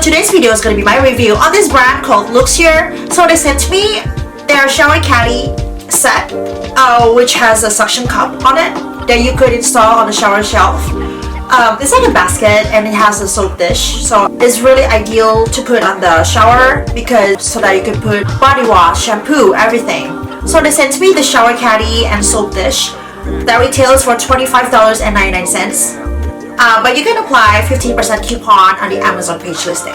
today's video is going to be my review on this brand called Luxear. So they sent me their shower caddy set, which has a suction cup on it that you could install on the shower shelf. It's like a basket and it has a soap dish, so it's really ideal to put on the shower because so that you can put body wash, shampoo, everything. So they sent me the shower caddy and soap dish that retails for $25.99. But you can apply 15% coupon on the Amazon page listing.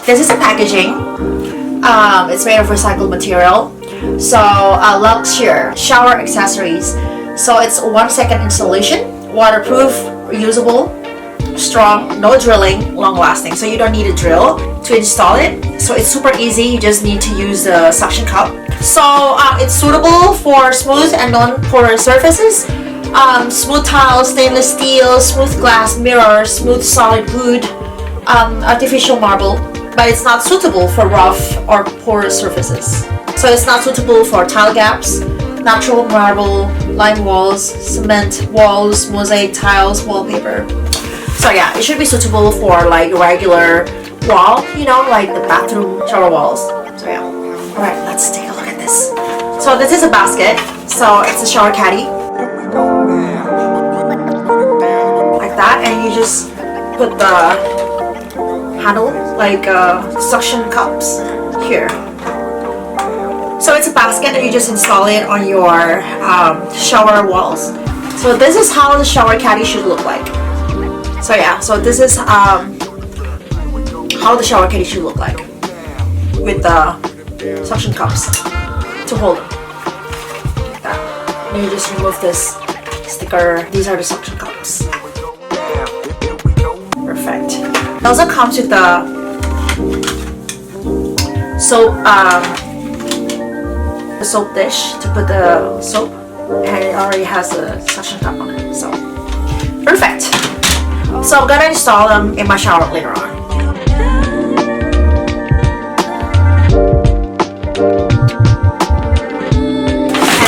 This is the packaging. It's made of recycled material. So Luxear shower accessories. So it's 1 second installation, waterproof, reusable, strong, no drilling, long lasting. So you don't need a drill to install it. So it's super easy. You just need to use the suction cup. So it's suitable for smooth and non-porous surfaces. Smooth tiles, stainless steel, smooth glass, mirror, smooth solid wood, artificial marble, but it's not suitable for rough or porous surfaces. So it's not suitable for tile gaps, natural marble, lime walls, cement walls, mosaic tiles, wallpaper. So yeah, it should be suitable for like regular wall, you know, like the bathroom shower walls. So yeah. Alright, let's take a look at this. So this is a basket. So it's a shower caddy. Like that, and you just put the handle like suction cups here. So it's a basket and you just install it on your shower walls. So this is how the shower caddy should look like. So yeah, so this is how the shower caddy should look like with the suction cups to hold them. Like that. And you just remove this sticker. These are the suction cups. Perfect. It also comes with the soap dish to put the soap, and it already has a suction cup on it. So perfect. So I'm gonna install them in my shower later on.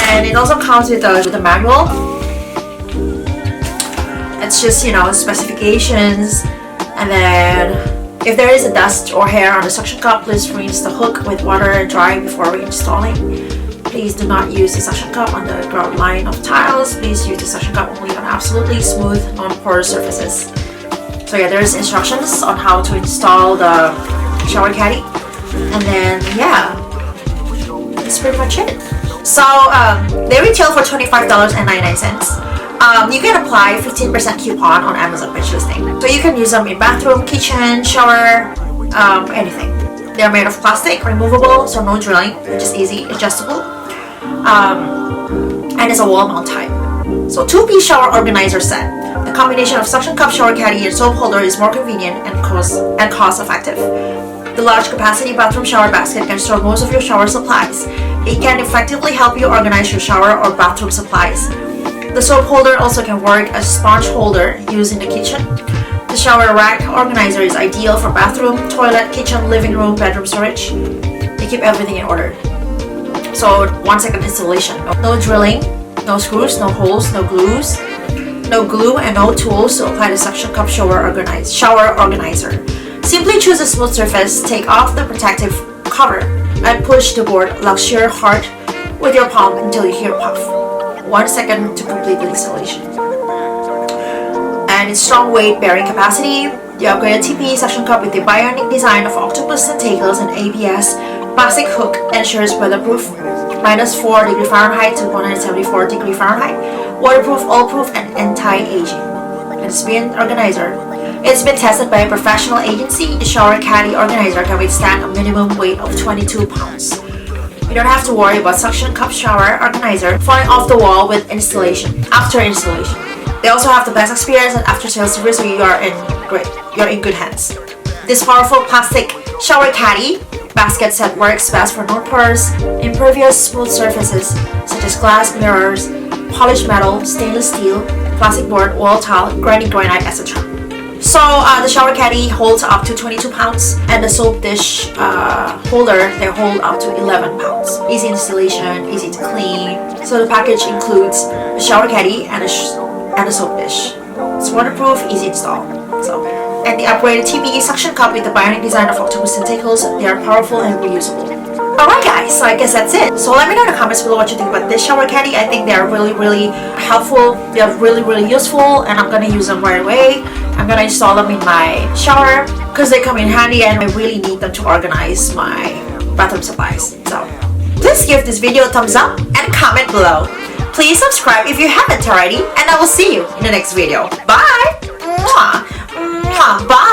And it also comes with the manual. It's just, you know, specifications, and then if there is a dust or hair on the suction cup, please rinse the hook with water and dry before reinstalling. Please do not use the suction cup on the ground line of tiles. Please use the suction cup only on absolutely smooth, non-porous surfaces. So yeah, there's instructions on how to install the shower caddy, and then yeah, that's pretty much it. So they retail for $25.99. You can apply 15% coupon on Amazon page listing. So you can use them in bathroom, kitchen, shower, anything. They're made of plastic, removable, so no drilling, just easy, adjustable. And it's a wall mount type. So 2-piece shower organizer set. The combination of suction cup, shower caddy, and soap holder is more convenient and cost effective. The large capacity bathroom shower basket can store most of your shower supplies. It can effectively help you organize your shower or bathroom supplies. The soap holder also can work as sponge holder used in the kitchen. The shower rack organizer is ideal for bathroom, toilet, kitchen, living room, bedroom storage. They keep everything in order. So 1 second installation. No drilling, no screws, no holes, no glues, no glue, and no tools to apply the suction cup shower organizer. Simply choose a smooth surface, take off the protective cover, and push the board Luxear hard with your palm until you hear puff. 1 second to complete the installation. And its strong weight bearing capacity. The upgraded TP suction cup with the bionic design of octopus tentacles and ABS plastic hook ensures weatherproof, -4 °F to 174 °F, waterproof, all-proof, and anti-aging. And spin organizer. It's been tested by a professional agency. The shower caddy organizer can withstand a minimum weight of 22 pounds. You don't have to worry about suction cup shower organizer falling off the wall with after installation. They also have the best experience and after-sales service, so you're in good hands. This powerful plastic shower caddy basket set works best for non-porous, impervious, smooth surfaces such as glass, mirrors, polished metal, stainless steel, plastic board, wall tile, granite, etc. So the shower caddy holds up to 22 pounds, and the soap dish holder, they hold up to 11 pounds. Easy installation, easy to clean. So the package includes a shower caddy and a soap dish. It's waterproof, easy install. So and the upgraded TPE suction cup with the bionic design of octopus tentacles. They are powerful and reusable. Alright guys, so I guess that's it. So let me know in the comments below what you think about this shower caddy. I think they are really helpful. They are really useful, and I'm gonna use them right away. I'm gonna install them in my shower because they come in handy and I really need them to organize my bathroom supplies. So please give this video a thumbs up and comment below. Please subscribe if you haven't already, and I will see you in the next video. Bye! Mwah! Mwah! Bye!